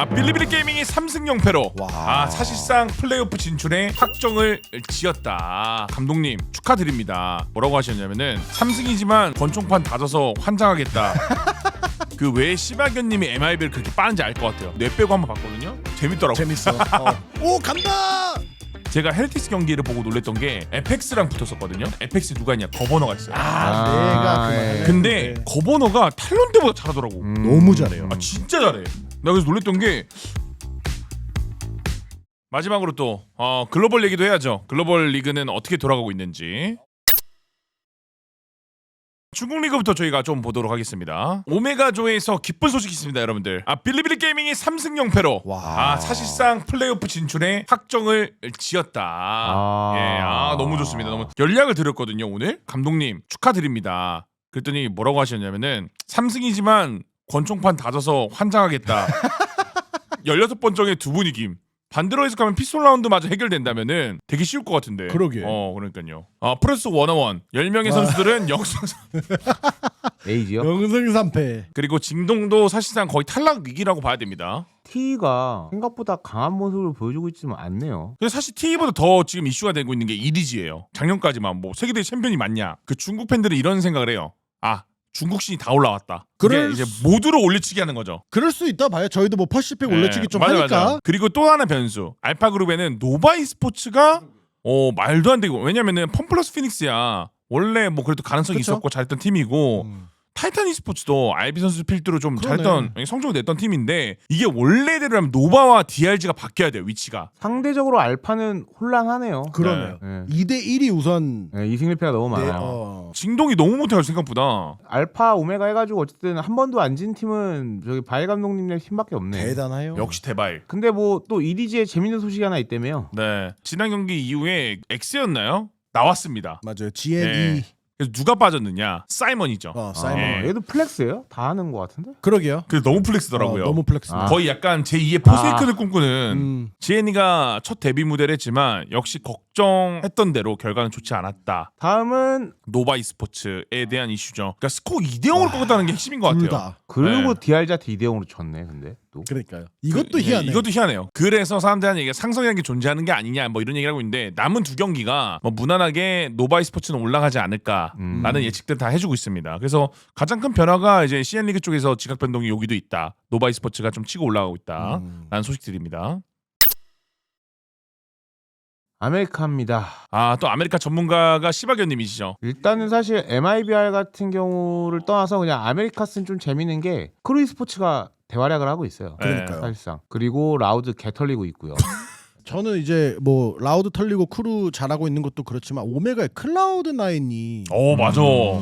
빌리비리 게이밍이 3승 0패로 와. 사실상 플레이오프 진출에 확정을 지었다. 감독님 축하드립니다. 뭐라고 하셨냐면은 3승이지만 권총판 다 져서 환장하겠다. 그 왜 시바견님이 MIB를 그렇게 빠른지 알 것 같아요. 뇌 빼고 한번 봤거든요. 재밌더라고. 재밌어. 오 간다. 제가 헬틱스 경기를 보고 놀랬던 게 에펙스랑 붙었었거든요. 에펙스 누가 있냐? 거버너가 있어요. 내가 예. 근데 거버너가 탈론 때보다 잘하더라고. 너무 잘해요. 진짜 잘해. 나 그래서 놀랬던 게 마지막으로 또 글로벌 얘기도 해야죠. 글로벌 리그는 어떻게 돌아가고 있는지. 중국 리그부터 저희가 좀 보도록 하겠습니다. 오메가조에서 기쁜 소식이 있습니다, 여러분들. 빌리비리 게이밍이 3승 0패로 와. 사실상 플레이오프 진출에 확정을 지었다. 아. 너무 좋습니다. 너무 연락을 드렸거든요, 오늘. 감독님 축하드립니다. 그랬더니 뭐라고 하셨냐면은 3승이지만 권총판 다 져서 환장하겠다. 16번째에 두 분 이김. 반대로 해석하면 피스톨 라운드마저 해결된다면은 되게 쉬울 것 같은데. 그러게. 그러니까요. 프로스 101 10명의 선수들은 영승 에이지요? 영승 3패. 그리고 징동도 사실상 거의 탈락 위기라고 봐야 됩니다. T가 생각보다 강한 모습을 보여주고 있지는 않네요. 근데 사실 T보다 더 지금 이슈가 되고 있는 게 이리지예요. 작년까지만 뭐 세계대회 챔피언이 맞냐? 그 중국 팬들은 이런 생각을 해요. 중국 신이 다 올라왔다. 그게 그럴 이제 모두를 올려치기 하는 거죠. 그럴 수 있다 봐요. 저희도 뭐 퍼시픽 올려치기 좀 맞아, 하니까. 맞아. 그리고 또 하나 변수. 알파그룹에는 노바이 스포츠가 말도 안 되고, 왜냐면은 펌플러스 피닉스야 원래 뭐 그래도 가능성이 그쵸? 있었고 잘했던 팀이고 타이탄 e스포츠도 알비 선수 필두로 좀 그러네. 잘했던 성적을 냈던 팀인데 이게 원래대로라면 노바와 DRG가 바뀌어야 돼요, 위치가. 상대적으로 알파는 혼란하네요. 그러네요. 네. 2대1이 우선. 네, 2승 1패가 너무 네, 많아요. 징동이 너무 못해요, 생각보다. 알파 오메가 해가지고 어쨌든 한 번도 안 진 팀은 저기 바이 감독님네 팀밖에 없네. 대단해요. 역시 대발. 근데 뭐 또 EDG에 재밌는 소식이 하나 있다며요. 네, 지난 경기 이후에 X였나요? 나왔습니다. 맞아요. GNE. 네. 그래서 누가 빠졌느냐? 사이먼이죠. 사이먼. 네. 얘도 플렉스예요? 다 하는 것 같은데? 그러게요. 그래서 너무 플렉스더라고요. 너무 플렉스입니다. 거의 약간 제2의 포세이큰을 꿈꾸는 음. 지엔이가 첫 데뷔 무대를 했지만 역시 걱정했던 대로 결과는 좋지 않았다. 다음은 노바 e스포츠에 대한 이슈죠. 그러니까 스코어 2대0으로 꺾었다는 게 핵심인 것 둘 같아요. 다. 그리고 네. DRG한테 2대0으로 졌네. 근데 또 그러니까요. 이것도 희한해. 이것도 희한해요. 그래서 사람들이 하는 얘기가 상성이라는 게 존재하는 게 아니냐 뭐 이런 얘기를 하고 있는데 남은 두 경기가 뭐 무난하게 노바 e스포츠는 올라가지 않을까라는 예측들 다 해주고 있습니다. 그래서 가장 큰 변화가 이제 CN 리그 쪽에서 지각 변동이 여기도 있다. 노바 e스포츠가 좀 치고 올라가고 있다라는 소식들입니다. 아메리카입니다. 또 아메리카 전문가가 시바견님이시죠. 일단은 사실 MIBR 같은 경우를 떠나서 그냥 아메리카스는 좀 재밌는 게 크루 스포츠가 대활약을 하고 있어요. 그러니까요. 사실상. 그리고 라우드 개 털리고 있고요. 저는 이제 뭐 라우드 털리고 크루 잘하고 있는 것도 그렇지만 오메가의 클라우드 나인이 맞아.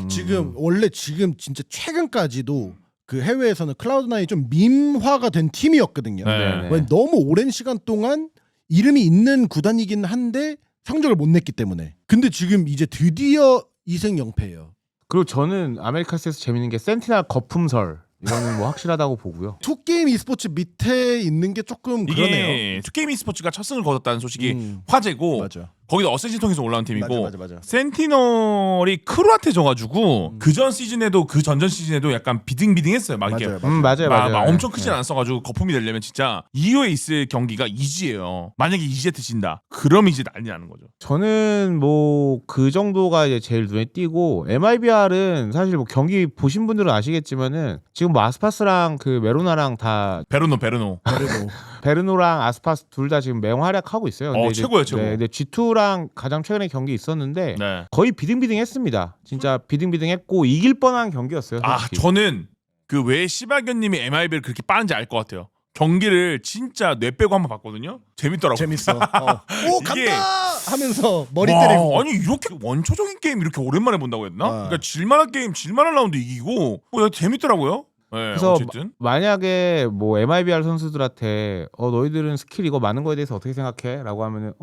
지금 원래 지금 진짜 최근까지도 그 해외에서는 클라우드 나인이 좀 밈화가 된 팀이었거든요. 네. 왜 너무 오랜 시간 동안 이름이 있는 구단이긴 한데 성적을 못 냈기 때문에. 근데 지금 이제 드디어 2승 0패예요. 그리고 저는 아메리카스에서 재밌는 게 센티널 거품설 이거는 뭐 확실하다고 보고요. 투게임 e스포츠 밑에 있는 게 조금 그러네요. 이게 투게임 e스포츠가 첫 승을 거뒀다는 소식이 음. 화제고 맞아. 거기도 어쌔신 통해서 올라온 팀이고 맞아. 센티널이 크루한테 져가지고 그전 시즌에도 그 전전 시즌에도 약간 비등비등했어요. 막 이렇게 맞아요. 막 엄청 크진 않았어가지고 거품이 되려면 진짜 이후에 있을 경기가 이지예요. 만약에 이지에 드신다 그럼 이제 난리 나는 거죠. 저는 뭐 그 정도가 이제 제일 눈에 띄고 MIBR은 사실 뭐 경기 보신 분들은 아시겠지만은 지금 뭐 아스파스랑 그 메로나랑 다 베르노 그리고 베르노랑 아스파스 둘 다 지금 맹활약하고 있어요. 근데 이제- 최고예요, 최고. 네, 근데 G2랑 가장 최근에 경기 있었는데 네. 거의 비등비등했습니다. 진짜 비등비등했고 이길 뻔한 경기였어요. 솔직히. 저는 그 왜 시바견님이 MIB를 그렇게 빠른지 알 것 같아요. 경기를 진짜 뇌 빼고 한번 봤거든요. 재밌더라고. 재밌어. 오 이게- 간다 하면서 머리 와, 때리고. 아니 이렇게 원초적인 게임 이렇게 오랜만에 본다고 했나? 아. 그러니까 질만한 게임, 질만한 라운드 이기고 재밌더라고요. 네, 그래서 어쨌든 만약에 뭐 MIBR 선수들한테 너희들은 스킬 이거 많은 거에 대해서 어떻게 생각해? 라고 하면은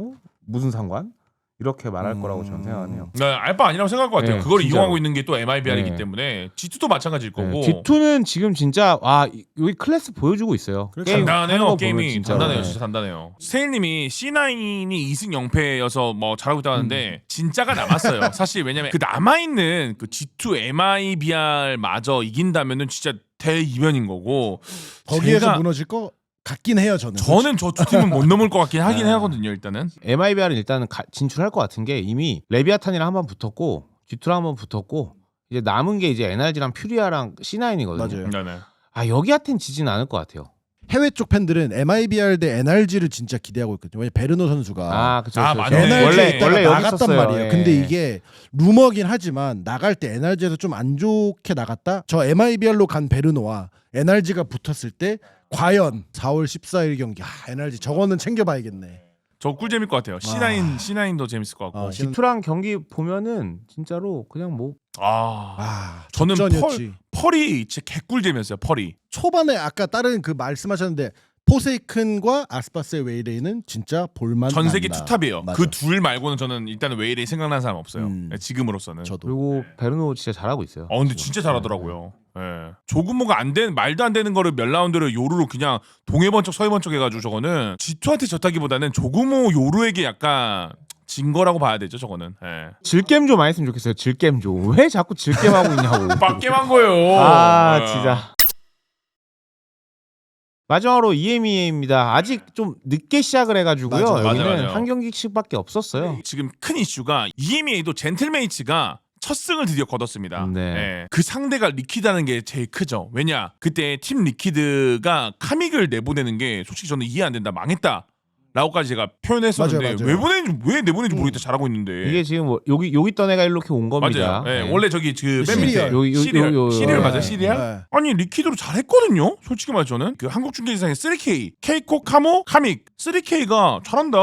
무슨 상관? 이렇게 말할 거라고 저는 생각하네요. 네, 알바 아니라고 생각할 것 같아요. 네, 그걸 진짜로. 이용하고 있는 게 또 MIBR이기 네. 때문에 G2도 마찬가지일 거고. G2는 지금 진짜 여기 클래스 보여주고 있어요. 그렇죠. 게임 하는 단단해요. 거 게임이 보면 진짜로. 단단해요. 네. 진짜 단단해요. 스테일님이 C9이 2승 0패여서 뭐 잘하고 있다고 하는데 진짜가 남았어요. 사실 왜냐면 그 남아있는 그 G2 MIBR 마저 이긴다면은 진짜 대이변인 거고 거기에서 제가 무너질 거 같긴 해요 저는. 저는 저 두 팀은 못 넘을 것 같긴 하긴 네. 하거든요. 일단은. MIBR은 일단은 진출할 것 같은 게 이미 레비아탄이랑 한번 붙었고 G2랑 한번 붙었고 이제 남은 게 이제 NRG랑 퓨리아랑 C9이거든요. 맞아요. 네네. 아 여기한텐 지지는 않을 것 같아요. 해외 쪽 팬들은 MIBR 대 NRG를 진짜 기대하고 있거든요. 왜냐면 베르노 선수가 아 그쵸. 아, 맞네. NRG에 있다가 원래 여기 나갔단 있었어요. 말이에요. 예. 근데 이게 루머긴 하지만 나갈 때 NRG에서 좀 안 좋게 나갔다. 저 MIBR로 간 베르노와 NRG가 붙었을 때 과연 4월 14일 경기 NRG 저거는 챙겨봐야겠네. 저 꿀 재밌을 것 같아요. C9도 재밌을 것 같고. G2랑 경기 보면은 진짜로 그냥 뭐 저는 접전이었지. 펄이 진짜 개꿀 재미였어요. 펄이. 초반에 아까 다른 그 말씀하셨는데 포세이큰과 아스파스의 웨이레이는 진짜 볼만 전 세계 난다. 투탑이에요. 맞아. 그 둘 말고는 저는 일단은 웨일이 생각나는 사람 없어요. 음. 지금으로서는. 저도. 그리고 베르노 진짜 잘하고 있어요. 근데 진짜 잘하더라고요. 예. 조금뭐가 안 되는 말도 안 되는 거를 몇 라운드를 요루로 그냥 동해번쩍 서해번쩍 해가지고 저거는 G2한테 졌다기보다는 조금모 요루에게 약간 진 거라고 봐야 되죠. 저거는. 예. 질겜 좀 많이 했으면 좋겠어요. 질겜 좀. 왜 자꾸 질겜 하고 있냐고. 빡겜한 거예요. 아 예. 진짜. 마지막으로 EMEA입니다. 아직 좀 늦게 시작을 해가지고요. 맞아요. 여기는 맞아요. 한 경기씩밖에 없었어요. 지금 큰 이슈가 EMEA도 젠틀메이츠가 첫 승을 드디어 거뒀습니다. 네. 예. 그 상대가 리퀴드라는 게 제일 크죠. 왜냐? 그때 팀 리퀴드가 카믹을 내보내는 게 솔직히 저는 이해 안 된다. 망했다. 라고까지 제가 표현했었는데 맞아요. 왜 내보내는지 모르겠다. 잘하고 있는데. 이게 지금 뭐 여기 있던 애가 이렇게 온 겁니다. 맞아요. 예. 네. 원래 저기 그 맨 밑에 시리얼. 시리얼 요. 맞아요. 네. 시리얼. 네. 아니 리퀴드로 잘했거든요. 솔직히 말해 저는 그 한국 중계지상의 3K, 케이코, 카모, 카믹 3K가 잘한다.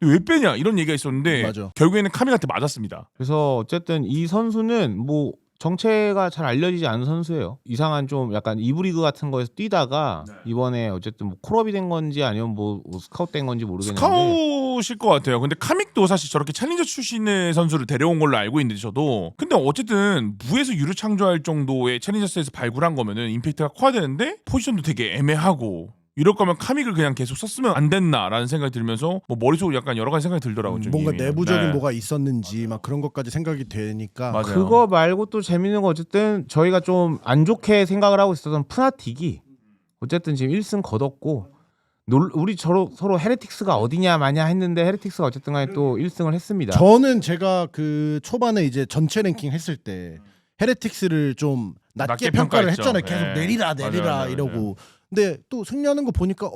왜 빼냐 이런 얘기가 있었는데 맞아. 결국에는 카믹한테 맞았습니다. 그래서 어쨌든 이 선수는 뭐 정체가 잘 알려지지 않은 선수예요. 이상한 좀 약간 이브리그 같은 거에서 뛰다가 이번에 어쨌든 뭐 콜업이 된 건지 아니면 뭐 스카우트 된 건지 모르겠는데 스카웃일 것 같아요. 근데 카믹도 사실 저렇게 챌린저 출신의 선수를 데려온 걸로 알고 있는데 저도 근데 어쨌든 무에서 유를 창조할 정도의 챌린저스에서 발굴한 거면은 임팩트가 커야 되는데 포지션도 되게 애매하고 이럴 거면 카믹을 그냥 계속 썼으면 안 됐나라는 생각이 들면서 뭐 머릿속으로 약간 여러 가지 생각이 들더라고요. 좀 뭔가 이미. 내부적인 네. 뭐가 있었는지 막 그런 것까지 생각이 되니까 맞아요. 그거 말고 또 재밌는 거 어쨌든 저희가 좀 안 좋게 생각을 하고 있었던 푸나틱이 어쨌든 지금 1승 거뒀고 우리 서로 헤레틱스가 어디냐 마냐 했는데 헤레틱스가 어쨌든 간에 또 1승을 했습니다. 저는 제가 그 초반에 이제 전체 랭킹 했을 때 헤레틱스를 좀 낮게 낮게 평가를 평가했죠. 했잖아요. 계속 예. 내리라 맞아요. 이러고. 근데 또 승리하는 거 보니까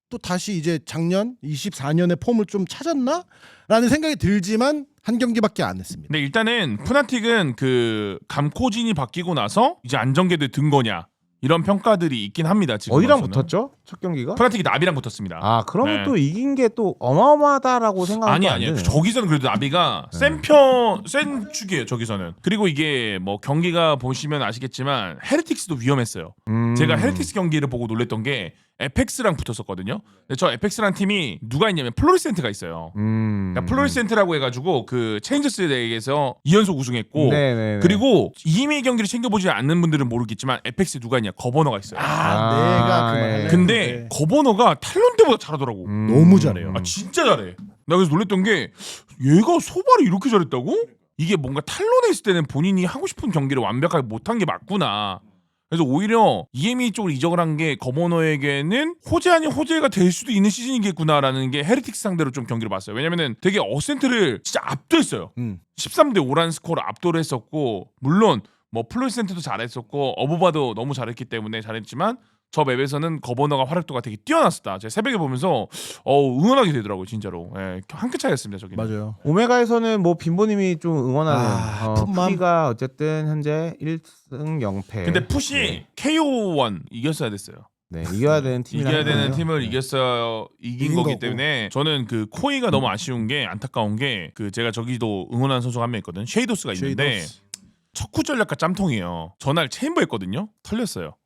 또 다시 이제 작년 24년의 폼을 좀 찾았나? 라는 생각이 들지만 한 경기밖에 안 했습니다. 근데 일단은 푸나틱은 그 감코진이 바뀌고 나서 이제 안정궤도에 든 거냐 이런 평가들이 있긴 합니다. 지금 어디랑 와서는. 붙었죠? 첫 경기가? 푸나틱이 나비랑 붙었습니다. 아 그러면 네. 또 이긴 게 또 어마어마하다라고 생각하면 아니요. 저기서는 그래도 나비가 센 축이에요. 저기서는. 그리고 이게 뭐 경기가 보시면 아시겠지만 헤레틱스도 위험했어요. 제가 헤레틱스 경기를 보고 놀랬던 게 에펙스랑 붙었었거든요. 근데 저 에펙스란 팀이 누가 있냐면 플로리센트가 있어요. 그러니까 플로리센트라고 해가지고 그 체인저스 대회에서 2연속 우승했고 네네네. 그리고 이미 경기를 챙겨보지 않는 분들은 모르겠지만 에펙스에 누가 있냐 거버너가 있어요. 내가 그 말을 예. 근데 거버너가 탈론 때보다 잘하더라고. 너무 잘해요. 진짜 잘해. 나 그래서 놀랬던 게 얘가 소바를 이렇게 잘했다고? 이게 뭔가 탈론에 있을 때는 본인이 하고 싶은 경기를 완벽하게 못한 게 맞구나. 그래서 오히려 EME 쪽으로 이적을 한 게 거버너에게는 호재 아닌 호재가 될 수도 있는 시즌이겠구나라는 게 헤리틱스 상대로 좀 경기를 봤어요. 왜냐면은 되게 어센트를 진짜 압도했어요. 13대 5라는 스코어를 압도를 했었고 물론 뭐 플로리센트도 잘했었고 어부바도 너무 잘했기 때문에 잘했지만 저 맵에서는 거버너가 활약도가 되게 뛰어났었다. 제가 새벽에 보면서 응원하게 되더라고요, 진짜로. 예, 한 끗 차이였습니다, 저기는. 맞아요. 오메가에서는 뭐 빈보님이 좀 응원하는 풋맘. 푸디가 어쨌든 현재 1승 0패. 근데 푸시 KO1 이겼어야 됐어요. 네, 이겨야 되는 팀이라 이겨야 되는 팀을 네. 이겼어요. 이긴 이긴 거기 거고. 때문에 저는 그 코이가 너무 아쉬운 게 안타까운 게 그 제가 저기도 응원하는 선수가 한 명 있거든. 쉐이도스가 있는데 쉐이도스. 척후 전략가 짬통이에요. 전날 체인버 했거든요. 털렸어요.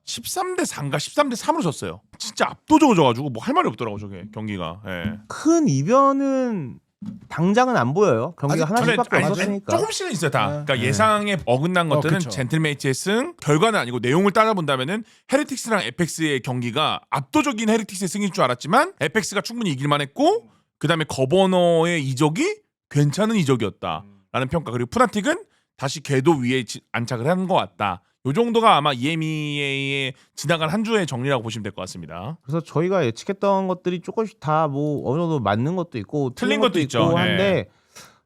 13대 4인가 13대 3으로 졌어요. 진짜 압도적으로 져가지고 뭐 할 말이 없더라고 저게 경기가. 예. 큰 이변은 당장은 안 보여요. 경기가 아직 하나씩밖에 아니, 없었으니까. 조금씩은 있어요 다. 그러니까 네. 예상에 어긋난 것들은 그쵸. 젠틀메이츠의 승, 결과는 아니고 내용을 따져본다면은 헤리틱스랑 에펙스의 경기가 압도적인 헤리틱스의 승일 줄 알았지만 에펙스가 충분히 이길만했고 그 다음에 거버너의 이적이 괜찮은 이적이었다라는 평가. 그리고 푸나틱은 다시 궤도 위에 안착을 한 것 같다. 요 정도가 아마 EMEA의 지나간 한 주의 정리라고 보시면 될 것 같습니다. 그래서 저희가 예측했던 것들이 조금씩 다 뭐 어느 정도 맞는 것도 있고 틀린 것도 있죠. 있고 네. 한데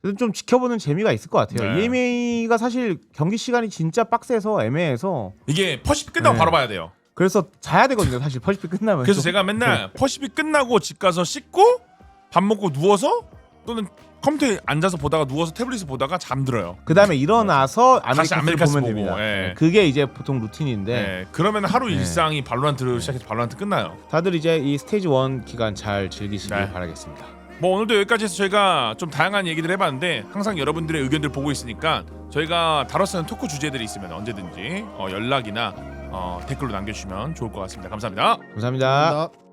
그래도 좀 지켜보는 재미가 있을 것 같아요. 네. EMA가 사실 경기 시간이 진짜 빡세서 애매해서 이게 퍼시픽 끝나고 네. 바로 봐야 돼요. 그래서 자야 되거든요. 사실 퍼시픽 끝나면. 그래서 또. 제가 맨날 퍼시픽 끝나고 집 가서 씻고 밥 먹고 누워서 또는 컴퓨터에 앉아서 보다가 누워서 태블릿을 보다가 잠들어요. 그다음에 일어나서 다시 아메리카스를 아메리카스 보면 보고, 됩니다. 예. 그게 이제 보통 루틴인데 네. 그러면 하루 네. 일상이 발로란트를 시작해서 발로란트 끝나요. 다들 이제 이 스테이지 1 기간 잘 즐기시길 네. 바라겠습니다. 뭐 오늘도 여기까지 해서 저희가 좀 다양한 얘기들 해봤는데 항상 여러분들의 의견들 보고 있으니까 저희가 다뤄쓰는 토크 주제들이 있으면 언제든지 연락이나 댓글로 남겨주시면 좋을 것 같습니다. 감사합니다. 감사합니다. 감사합니다.